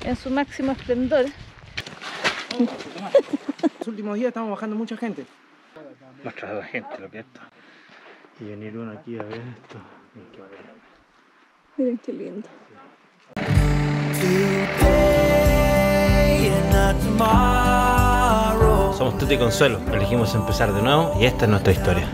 en su máximo esplendor. Los últimos días estamos bajando mucha gente. Mostrar a la gente lo que es esto. Y venir uno aquí a ver esto. Miren qué lindo. Somos Tuti y Consuelo, elegimos empezar de nuevo y esta es nuestra historia.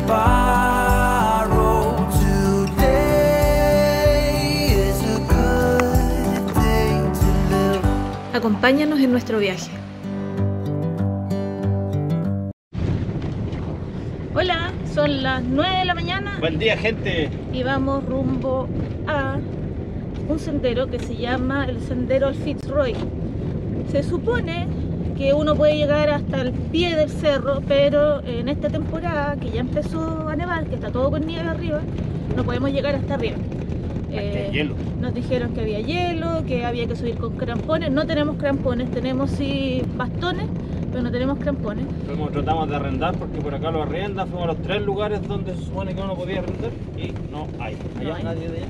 Acompáñanos en nuestro viaje. Hola, son las 9 de la mañana. Buen día, gente. Y vamos rumbo a un sendero que se llama el Sendero al Fitzroy. Se supone que uno puede llegar hasta el pie del cerro, pero en esta temporada que ya empezó a nevar, que está todo con nieve arriba, no podemos llegar hasta arriba. Hielo. Nos dijeron que había hielo, que había que subir con crampones. No tenemos crampones, tenemos sí bastones, pero no tenemos crampones. Tratamos de arrendar porque por acá lo arrendan, fuimos a los 3 lugares donde se supone que uno podía arrendar y no hay. ¿Allá nadie de allá?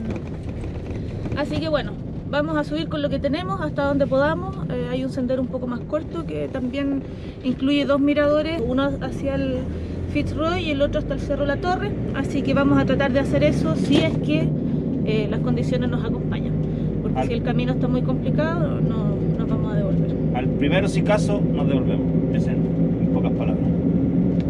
No. Así que bueno, vamos a subir con lo que tenemos hasta donde podamos. Hay un sendero un poco más corto que también incluye 2 miradores, uno hacia el Fitzroy y el otro hasta el Cerro La Torre. Así que vamos a tratar de hacer eso si es que las condiciones nos acompañan. Porque si el camino está muy complicado, no nos vamos a devolver. Al primero, si caso, nos devolvemos. Ese en pocas palabras.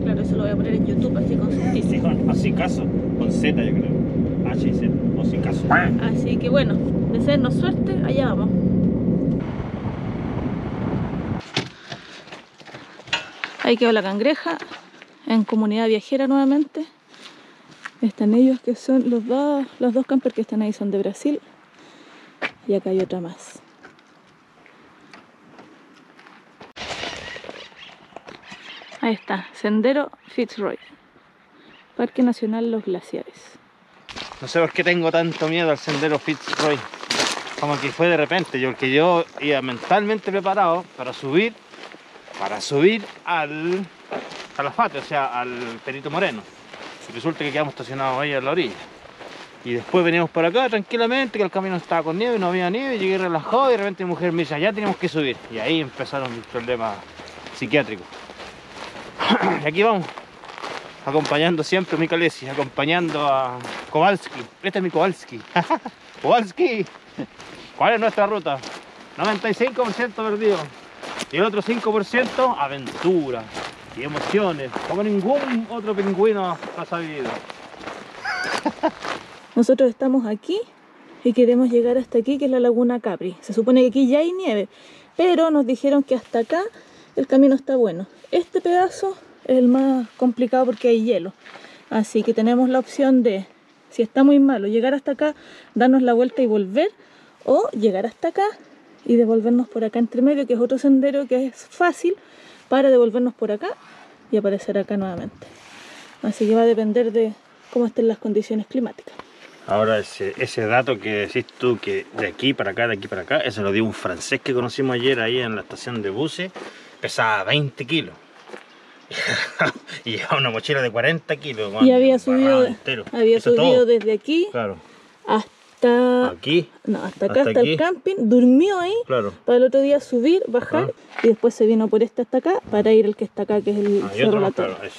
Claro, eso lo voy a poner en YouTube así con subtítulos. Sí, así caso, con Z yo creo. H y Z, o sin caso. Así que bueno, deseennos suerte, allá vamos. Ahí quedó la Cangreja, en comunidad viajera nuevamente. Están ellos que son los dos campers que están ahí son de Brasil. Y acá hay otra más. Ahí está, Sendero Fitzroy, Parque Nacional Los Glaciares. No sé por qué tengo tanto miedo al Sendero Fitzroy. Como que fue de repente, porque yo iba mentalmente preparado para subir al Calafate, o sea, al Perito Moreno. Y resulta que quedamos estacionados ahí a la orilla. Y después veníamos por acá tranquilamente, que el camino estaba con nieve, no había nieve, llegué relajado y de repente mi mujer me dice, ya tenemos que subir. Y ahí empezaron mis problemas psiquiátricos. Y aquí vamos, acompañando siempre a mi Calesi, acompañando a Kowalski. Este es mi Kowalski. Kowalski. ¿Cuál es nuestra ruta? 95% perdido. Y el otro 5% aventura y emociones, como ningún otro pingüino ha vivido. Nosotros estamos aquí y queremos llegar hasta aquí, que es la Laguna Capri. Se supone que aquí ya hay nieve, pero nos dijeron que hasta acá el camino está bueno. Este pedazo es el más complicado porque hay hielo. Así que tenemos la opción de, si está muy malo, llegar hasta acá, darnos la vuelta y volver, o llegar hasta acá y devolvernos por acá entre medio, que es otro sendero que es fácil para devolvernos por acá y aparecer acá nuevamente. Así que va a depender de cómo estén las condiciones climáticas. Ahora ese dato que decís tú, que de aquí para acá, eso lo dio un francés que conocimos ayer ahí en la estación de buses, pesaba 20 kilos. Y llevaba una mochila de 40 kilos. Y había subido desde aquí, claro, hasta aquí, hasta acá, hasta el camping, durmió ahí, claro, para el otro día subir, bajar, y después se vino por este hasta acá, para ir al que está acá, que es el Cerro La Torre. Claro,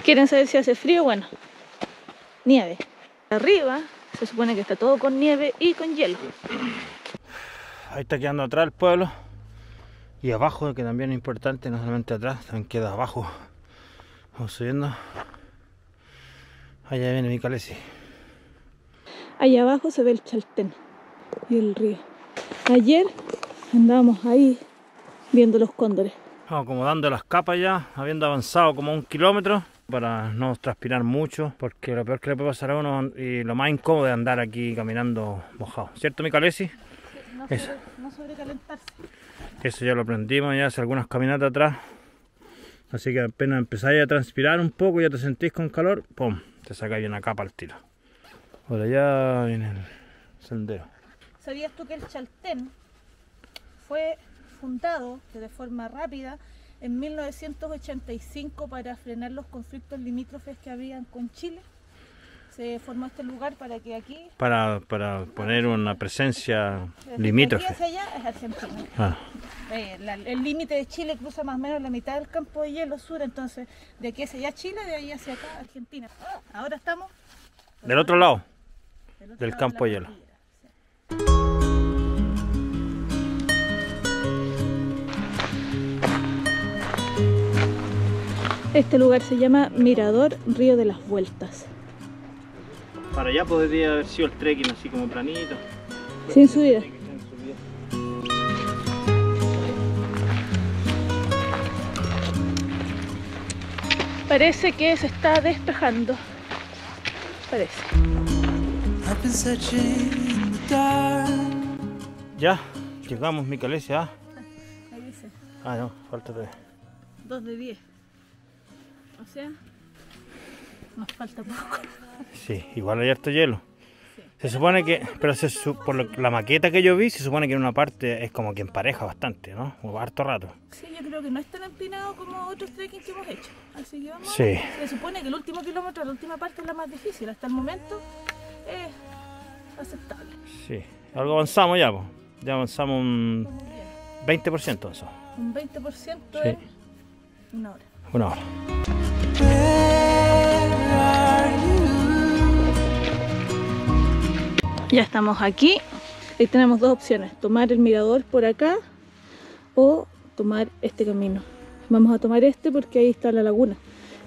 ¿Quieren saber si hace frío? Bueno, nieve. Arriba se supone que está todo con nieve y con hielo. Ahí está quedando atrás el pueblo. Y abajo, que también es importante, no solamente atrás, también queda abajo. Vamos subiendo. Allá viene mi Calesi. Allá abajo se ve el Chaltén y el río. Ayer andábamos ahí viendo los cóndores. Vamos acomodando las capas ya, habiendo avanzado como 1 kilómetro, para no transpirar mucho, porque lo peor que le puede pasar a uno y lo más incómodo es andar aquí caminando mojado. ¿Cierto, mi Calesi? No sobrecalentarse. Eso ya lo aprendimos ya hace algunas caminatas atrás. Así que apenas empezáis a transpirar un poco, ya te sentís con calor, ¡pum! Te sacáis una capa al tiro. Por allá viene el sendero. ¿Sabías tú que el Chaltén fue fundado de forma rápida en 1985 para frenar los conflictos limítrofes que habían con Chile? se formó este lugar para que aquí... Para poner una presencia desde limítrofe. aquí hacia allá es Argentina. Ah, El límite de Chile cruza más o menos la mitad del campo de hielo sur, entonces de aquí hacia allá Chile, de ahí hacia acá Argentina. Ahora estamos del otro lado del del lado campo de la hielo. cordillera. Este lugar se llama Mirador Río de las Vueltas. Para allá podría haber sido el trekking así como planito. Sin subida. Parece que se está despejando. Parece. Ya, llegamos, Micalesia. Ahí dice Ah, no, falta todavía. 2 de 10. O sea, nos falta poco. Sí, igual hay harto hielo. Se supone que, pero la maqueta que yo vi, se supone que en una parte es como que empareja bastante, ¿no? O harto rato. Sí, yo creo que no es tan empinado como otros trekking que hemos hecho. Así que vamos. Sí. Se supone que el último kilómetro, la última parte es la más difícil. Hasta el momento es aceptable. Sí, algo avanzamos ya, pues. Ya avanzamos un 20% avanzamos. Un 20% Sí. en una hora. Una hora. Ya estamos aquí. Ahí tenemos dos opciones: tomar el mirador por acá o tomar este camino. Vamos a tomar este porque ahí está la laguna.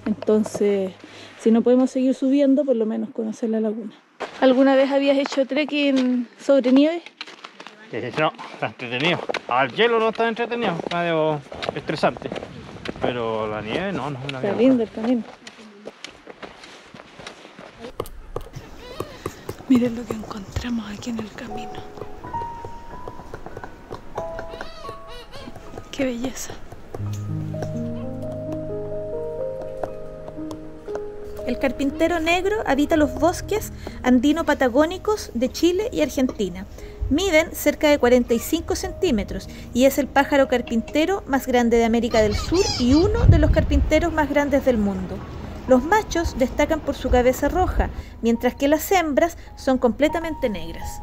Entonces, si no podemos seguir subiendo, por lo menos conocer la laguna. ¿Alguna vez habías hecho trekking sobre nieve? No, está entretenido. Al hielo no está entretenido, medio estresante. Pero la nieve no es una Está mierda. lindo el camino. Miren lo que encontramos aquí en el camino. ¡Qué belleza! El carpintero negro habita los bosques andino-patagónicos de Chile y Argentina. Miden cerca de 45 centímetros y es el pájaro carpintero más grande de América del Sur y uno de los carpinteros más grandes del mundo. Los machos destacan por su cabeza roja, mientras que las hembras son completamente negras.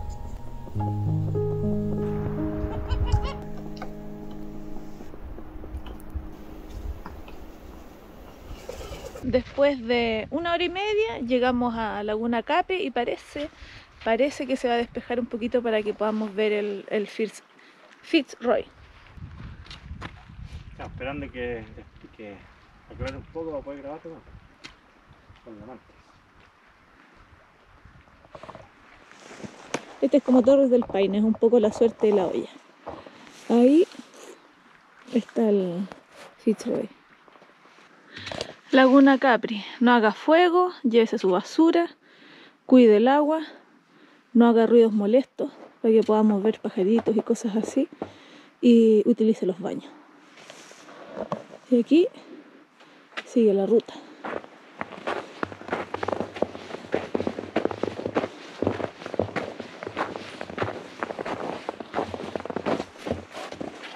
Después de una hora y media llegamos a Laguna Cape y parece que se va a despejar un poquito para que podamos ver el Fitzroy. Estamos esperando que aclare un poco para poder grabarte con la manta. Este es como Torres del Paine, es un poco la suerte de la olla. Ahí está el Fitzroy. Laguna Capri, no haga fuego, llévese su basura, cuide el agua, no haga ruidos molestos para que podamos ver pajaritos y cosas así, y utilice los baños. Y aquí sigue la ruta.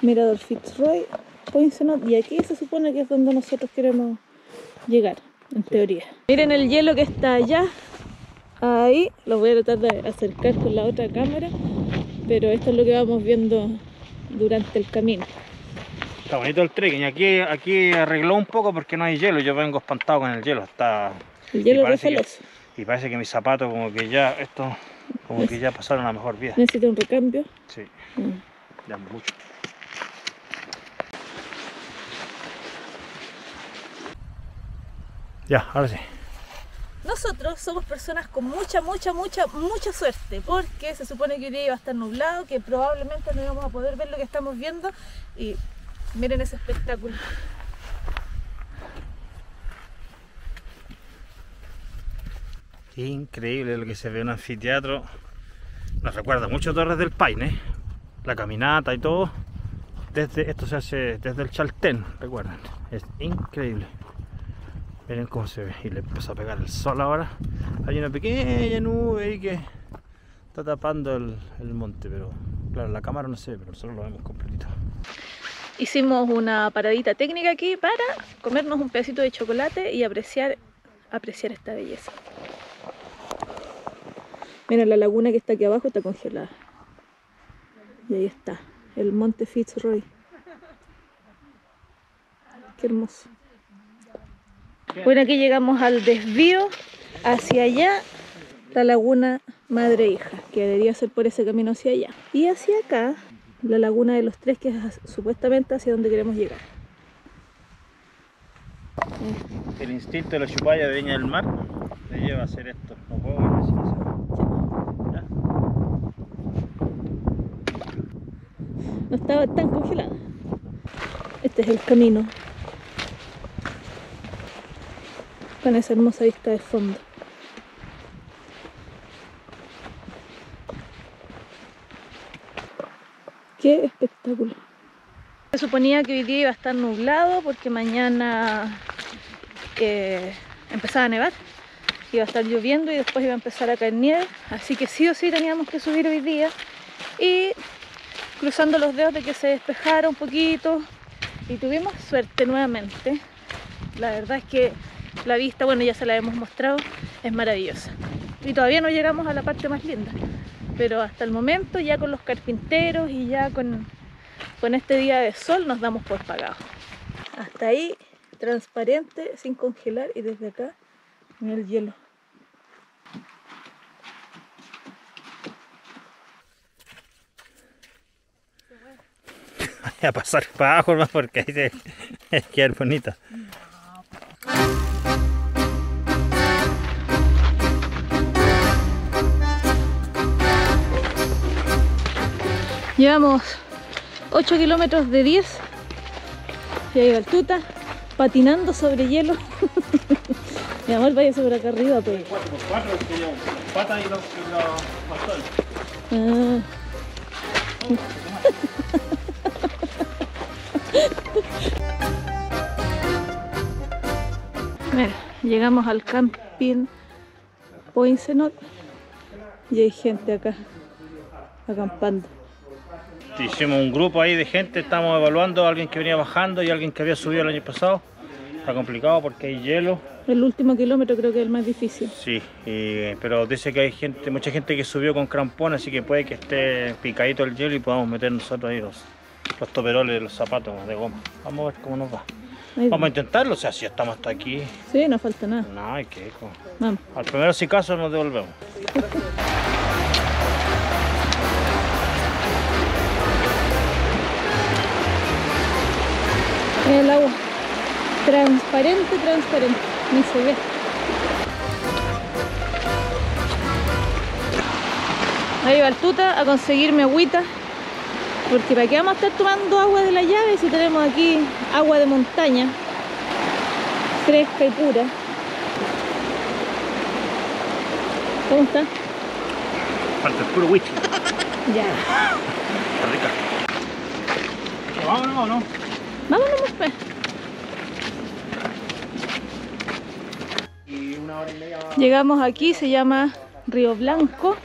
Mirador Fitzroy, Poinsonot, y aquí se supone que es donde nosotros queremos llegar, en teoría. Miren el hielo que está allá. Ahí lo voy a tratar de acercar con la otra cámara, pero esto es lo que vamos viendo durante el camino. Está bonito el trekking. Aquí arregló un poco porque no hay hielo. Yo vengo espantado con el hielo. El hielo es parece resbaloso. Y parece que mis zapatos como que ya pasaron a mejor vida. Necesita un recambio. Sí, ya mucho. Ya, ahora sí. Nosotros somos personas con mucha suerte, porque se supone que hoy día iba a estar nublado, que probablemente no íbamos a poder ver lo que estamos viendo, y miren ese espectáculo. Increíble lo que se ve en un anfiteatro. Nos recuerda mucho a Torres del Paine, la caminata y todo. Esto se hace desde el Chaltén, recuerdan. Es increíble. Miren cómo se ve. Y le empezó a pegar el sol ahora. Hay una pequeña nube ahí que está tapando el monte, pero claro, la cámara no se ve, pero nosotros lo vemos completito. Hicimos una paradita técnica aquí para comernos un pedacito de chocolate y apreciar esta belleza. Mira, la laguna que está aquí abajo está congelada. Y ahí está, el monte Fitzroy. Qué hermoso. Bueno, aquí llegamos al desvío. Hacia allá, la laguna Madre Hija, que debería ser por ese camino hacia allá. Y hacia acá, la laguna de los Tres, que es supuestamente hacia donde queremos llegar. El instinto de la chupalla de Viña del Mar te lleva a hacer esto. No puedo ver si no se- ¿Ya? No estaba tan congelada. Este es el camino, con esa hermosa vista de fondo. ¡Qué espectáculo! Se suponía que hoy día iba a estar nublado porque mañana empezaba a nevar, iba a estar lloviendo y después iba a empezar a caer nieve, así que sí o sí teníamos que subir hoy día, y cruzando los dedos de que se despejara un poquito, y tuvimos suerte nuevamente. La verdad es que la vista, bueno, ya se la hemos mostrado, es maravillosa, y todavía no llegamos a la parte más linda, pero hasta el momento, ya con los carpinteros y ya con este día de sol, nos damos por pagados. Hasta ahí, transparente, sin congelar, y desde acá, mira el hielo. A pasar para abajo más porque ahí se queda bonita. Llevamos 8 kilómetros de 10. Ya llega el Tuta, patinando sobre hielo. Mi amor, váyase por acá arriba, pues. 4x4 que llevan patas y los bastones. Ah. Mira, llegamos al camping Poincenot y hay gente acá acampando. Hicimos un grupo ahí de gente, estamos evaluando a alguien que venía bajando y alguien que había subido el año pasado. Está complicado porque hay hielo. El último kilómetro creo que es el más difícil. Sí, pero dice que hay gente, mucha gente que subió con crampón, así que puede que esté picadito el hielo y podamos meter nosotros ahí los toperoles, los zapatos de goma. Vamos a ver cómo nos va. Vamos a intentarlo, o sea, si ya estamos hasta aquí. Sí, no falta nada. No, hay que ir. Vamos. Al primero si caso nos devolvemos. El agua transparente, transparente, ni se ve. Ahí va el Tuta a conseguirme agüita, porque ¿para qué vamos a estar tomando agua de la llave si tenemos aquí agua de montaña, fresca y pura? ¿Cómo está? Falta el puro whisky. Ya. Está rica. Vámonos, ¿no? Vámonos, pues. Y 1 hora y media. Llegamos aquí, se llama Río Blanco.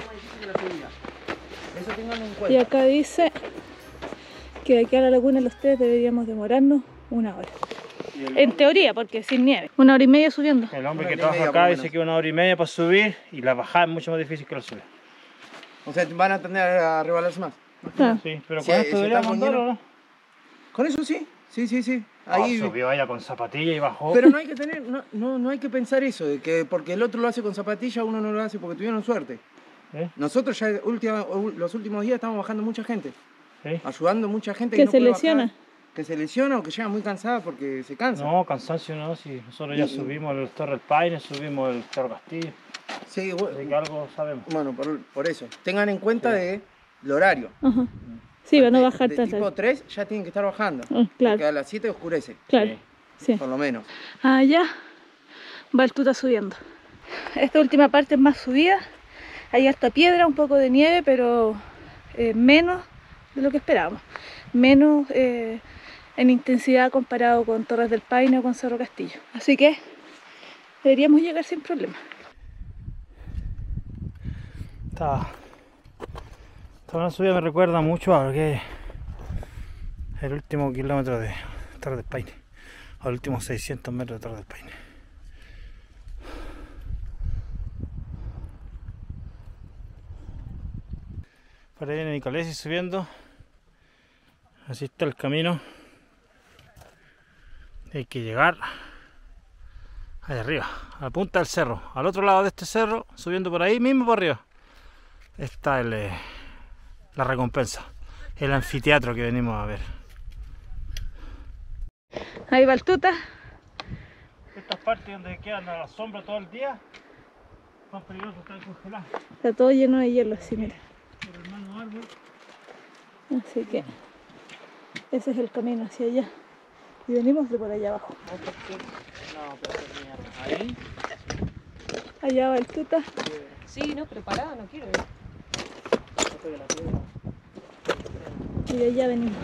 Eso tengan en Y cuenta. acá dice que de aquí a la laguna de los Tres deberíamos demorarnos 1 hora. En teoría, porque sin nieve. 1 hora y media subiendo. El hombre 1 hora que y trabaja media, acá por lo dice menos. que 1 hora y media para subir y la bajada es mucho más difícil que la subida. O sea, van a tener a rebalarse más. Claro. Sí, pero Sí, con esto si deberíamos estamos andar, ¿o llenos. no? Con eso sí. Sí. Ahí. Subió ella con zapatilla y bajó. Pero no hay que tener, no hay que pensar eso, de que porque el otro lo hace con zapatilla, uno no lo hace porque tuvieron suerte. ¿Eh? Nosotros ya los últimos días estamos bajando mucha gente, ¿Sí? ayudando a mucha gente Que no se puede lesiona. bajar, que se lesiona o que llega muy cansada porque se cansa. No, cansancio no, si nosotros ya subimos el Torre del Paine, subimos el Cerro Castillo, Sí, así que algo sabemos. bueno, por eso. Tengan en cuenta de el horario. Ajá. Sí, va a no bajar de tanto. tipo 3 ya tienen que estar bajando. Ah, claro. Porque a las 7 oscurece, Claro. Sí. Sí. por lo menos. Allá va el Tuta subiendo. Esta última parte es más subida. Hay harta piedra, un poco de nieve, pero menos de lo que esperábamos. Menos en intensidad comparado con Torres del Paine o con Cerro Castillo. Así que deberíamos llegar sin problema. Esta una subida me recuerda mucho a lo que es el último kilómetro de Torre del Paine, a los últimos 600 metros de Torre del Paine. Por ahí viene Nicolesi subiendo. Así está el camino. Hay que llegar allá arriba, a la punta del cerro. Al otro lado de este cerro, subiendo por ahí mismo por arriba, está la recompensa. El anfiteatro que venimos a ver. Ahí va el tuta. Estas partes donde quedan a la sombra todo el día son peligrosas, están congeladas. Está todo lleno de hielo, así, mira. Por el mano árbol. Así que ese es el camino hacia allá. Y venimos de por allá abajo. No, pero ahí. Allá va el tuta. Sí, no, preparada, no quiero ir. Y de allá venimos.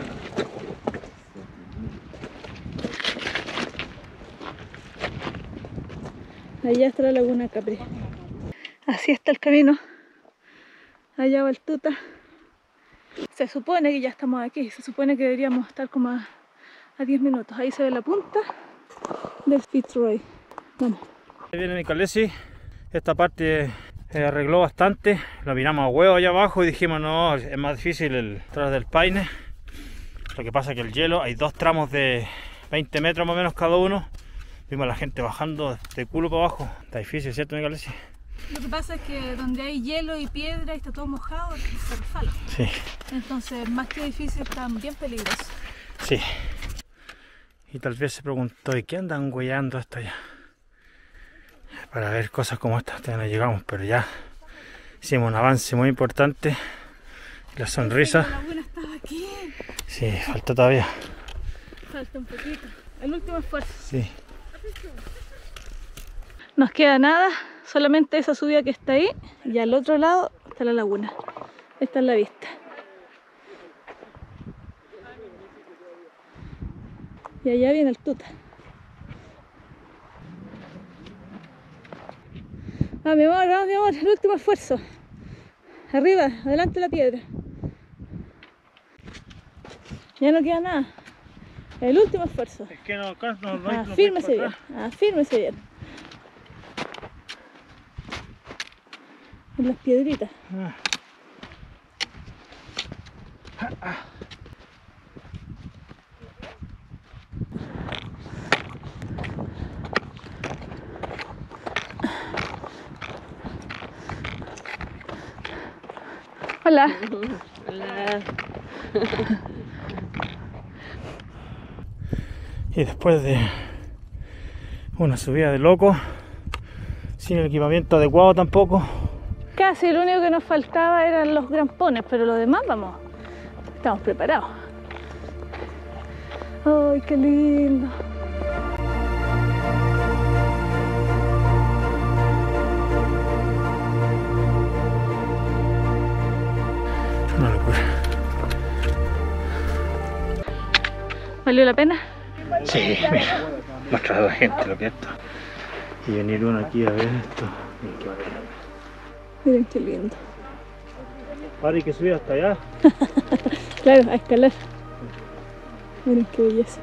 Allá está la laguna Capri. Así está el camino. Allá va el tuta. Se supone que ya estamos aquí. Se supone que deberíamos estar como a 10 minutos. Ahí se ve la punta del Fitzroy. Vamos. Ahí viene Nicolesi. Esta parte arregló bastante. Lo miramos a huevo allá abajo y dijimos no, es más difícil el tras del Paine. Lo que pasa es que el hielo, hay dos tramos de 20 metros más o menos cada uno. Vimos a la gente bajando de culo para abajo. Está difícil, ¿cierto, Nicolesi? Lo que pasa es que donde hay hielo y piedra y está todo mojado, se resbala. Sí. Entonces, más que difícil, está bien peligroso. Sí. Y tal vez se preguntó, ¿y qué andan huellando hasta allá? Para ver cosas como estas, hasta no llegamos, pero ya hicimos un avance muy importante. La sonrisa. La laguna estaba aquí. Sí, falta todavía. Falta un poquito. El último esfuerzo. Sí. Nos queda nada, solamente esa subida que está ahí. Y al otro lado está la laguna. Esta es la vista. Y allá viene el tuta. Vamos, mi amor, el último esfuerzo. Arriba, adelante la piedra. Ya no queda nada. El último esfuerzo. Es que no, acá no hay Afírmese bien, afírmese bien. En las piedritas. Hola. Hola. Y después de una subida de loco, sin el equipamiento adecuado tampoco. Casi lo único que nos faltaba eran los grampones, pero lo demás, vamos, estamos preparados. ¡Ay, qué lindo! Una locura. ¿Valió la pena? Sí, mira, mostrar a la gente lo que es esto. Y venir uno aquí a ver esto. Miren qué maravilla. Miren qué lindo. Ahora hay que subir hasta allá. Claro, a escalar. Miren qué belleza.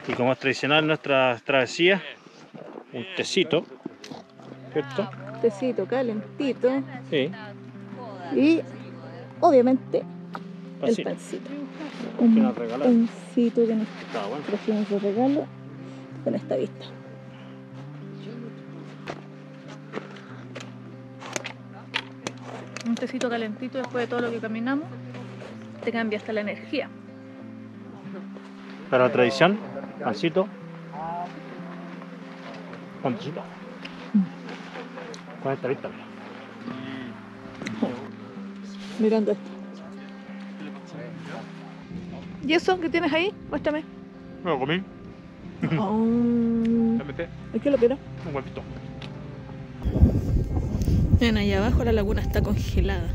Y como es tradicional en nuestra travesía, un tecito, ¿cierto? Tecito calentito Sí. y obviamente Pancito. el pancito. Que Un nos regalaron. pancito que nos Está bueno. trajimos de regalo con esta vista. Un tecito calentito después de todo lo que caminamos te cambia hasta la energía. Para la tradición, pancito. Pancito. Con esta vista. Mirando esto. ¿Y eso que tienes ahí? Muéstrame. Me lo comí. Oh. Le metí ¿Es que lo quiero? un huevito. Ven, allá abajo la laguna está congelada.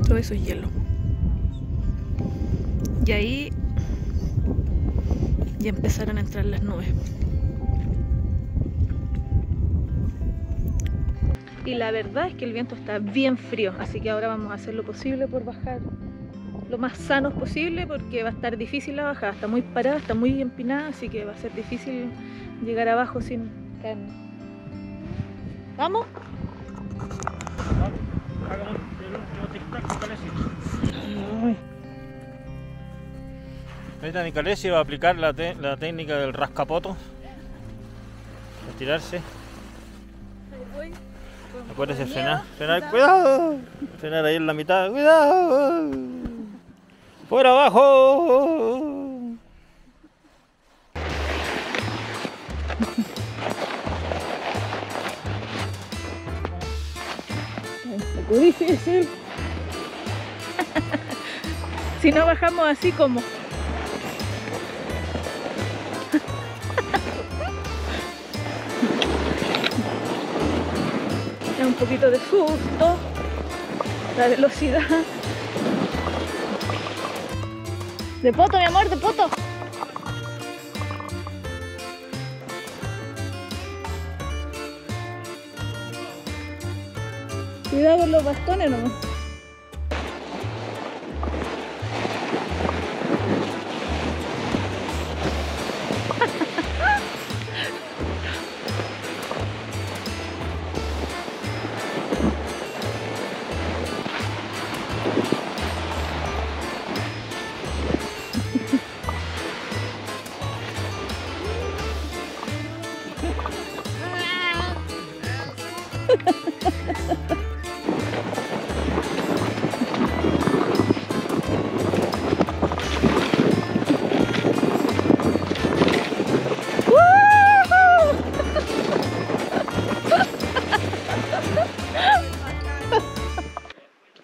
Todo eso es hielo. Y ahí ya empezaron a entrar las nubes. Y la verdad es que el viento está bien frío, así que ahora vamos a hacer lo posible por bajar lo más sanos posible, porque va a estar difícil la bajada. Está muy parada, está muy empinada, así que va a ser difícil llegar abajo sin caernos. ¿Vamos? Hagamos el último tic-tac con Calesi. Ahorita mi Calesi va a aplicar la técnica del rascapoto. Estirarse. Acuérdese frenar. Frenar, cuidado. Frenar ahí en la mitad. Cuidado. Por abajo. Muy difícil. Si no bajamos así como. Es un poquito de susto. La velocidad. De poto, mi amor, de poto. Cuidado con los bastones nomás.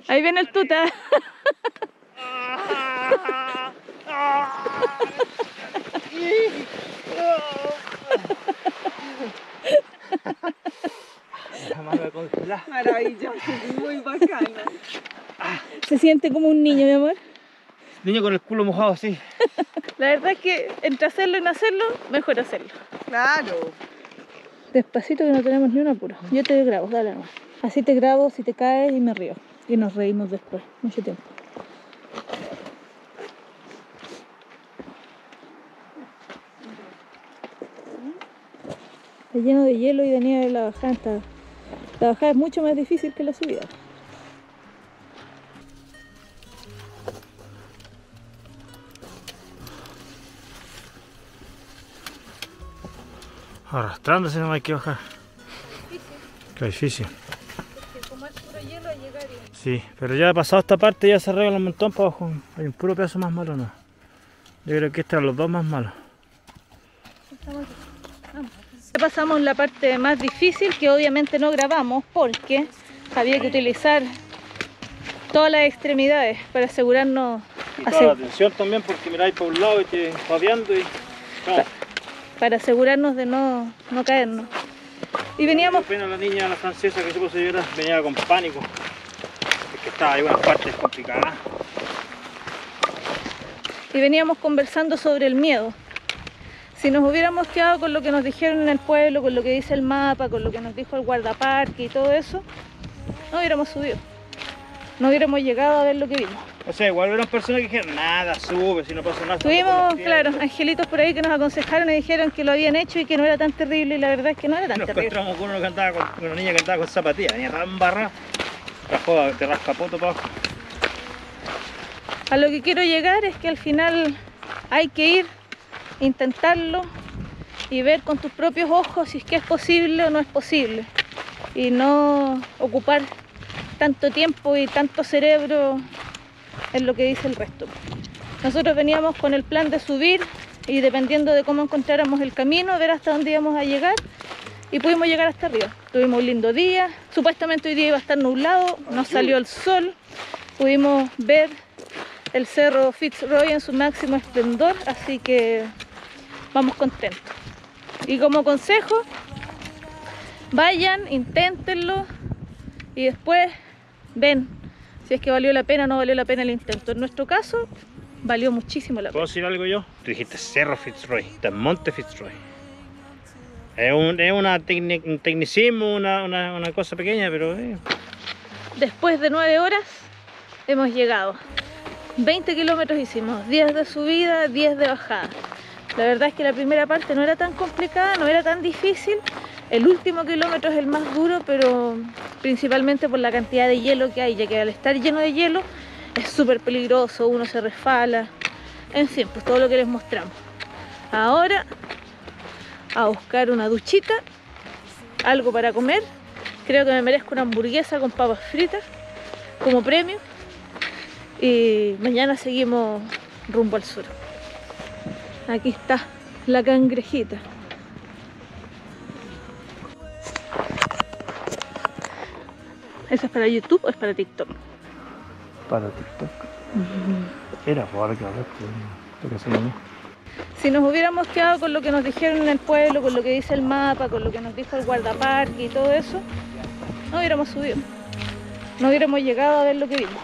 Ahí viene el tuta. Maravilloso, muy bacana. Se siente como un niño, mi amor. Niño con el culo mojado así. La verdad es que entre hacerlo y no hacerlo, mejor hacerlo. Claro. Despacito que no tenemos ni un apuro. Yo te grabo, dale nomás. Así te grabo, si te caes y me río. Y nos reímos después, mucho tiempo. Está lleno de hielo y de nieve la bajada. La bajada es mucho más difícil que la subida. Arrastrándose no hay que bajar. Qué difícil. Porque como es puro hielo, llegar y... Sí, pero ya pasado esta parte ya se arregla un montón para abajo. Hay un puro pedazo más malo, ¿no? Yo creo que estos eran los dos más malos. Ya pasamos la parte más difícil, que obviamente no grabamos porque había que utilizar todas las extremidades para asegurarnos. Y toda la atención también, porque miráis para un lado y te paviando y... No. Para asegurarnos de no caernos. Y veníamos... Pena la niña, la francesa que supo señora, venía con pánico. Es que estaba ahí unas partes complicadas. Y veníamos conversando sobre el miedo. Si nos hubiéramos quedado con lo que nos dijeron en el pueblo, con lo que dice el mapa, con lo que nos dijo el guardaparque y todo eso, no hubiéramos subido. No hubiéramos llegado a ver lo que vimos. O sea, igual eran personas que dijeron, nada, sube, si no pasa nada. Tuvimos, claro, angelitos por ahí que nos aconsejaron y dijeron que lo habían hecho y que no era tan terrible, y la verdad es que no era tan Nos terrible. encontramos con uno que andaba con una niña que andaba con zapatillas, venía tan barra, te rascapoto para abajo. A lo que quiero llegar es que al final hay que ir, intentarlo y ver con tus propios ojos si es que es posible o no es posible. Y no ocupar tanto tiempo y tanto cerebro en lo que dice el resto. Nosotros veníamos con el plan de subir y dependiendo de cómo encontráramos el camino, ver hasta dónde íbamos a llegar y pudimos llegar hasta arriba. Tuvimos un lindo día, supuestamente hoy día iba a estar nublado, nos salió el sol, pudimos ver el cerro Fitzroy en su máximo esplendor, así que vamos contentos. Y como consejo, vayan, inténtenlo y después ven si es que valió la pena o no valió la pena el intento. En nuestro caso, valió muchísimo la pena. ¿Puedo decir algo yo? Tú dijiste Cerro Fitzroy, del Monte Fitzroy. Es un tecnicismo, una cosa pequeña, pero... Después de 9 horas hemos llegado. 20 kilómetros hicimos, 10 de subida, 10 de bajada. La verdad es que la primera parte no era tan complicada, no era tan difícil. El último kilómetro es el más duro, pero principalmente por la cantidad de hielo que hay, ya que al estar lleno de hielo es súper peligroso, uno se resbala. En fin, pues todo lo que les mostramos. Ahora a buscar una duchita, algo para comer. Creo que me merezco una hamburguesa con papas fritas como premio. Y mañana seguimos rumbo al sur. Aquí está la cangrejita. ¿Eso es para YouTube o es para TikTok? Para TikTok. Era porque a ver, porque se me... Si nos hubiéramos quedado con lo que nos dijeron en el pueblo, con lo que dice el mapa, con lo que nos dijo el guardaparque y todo eso, no hubiéramos subido. No hubiéramos llegado a ver lo que vimos.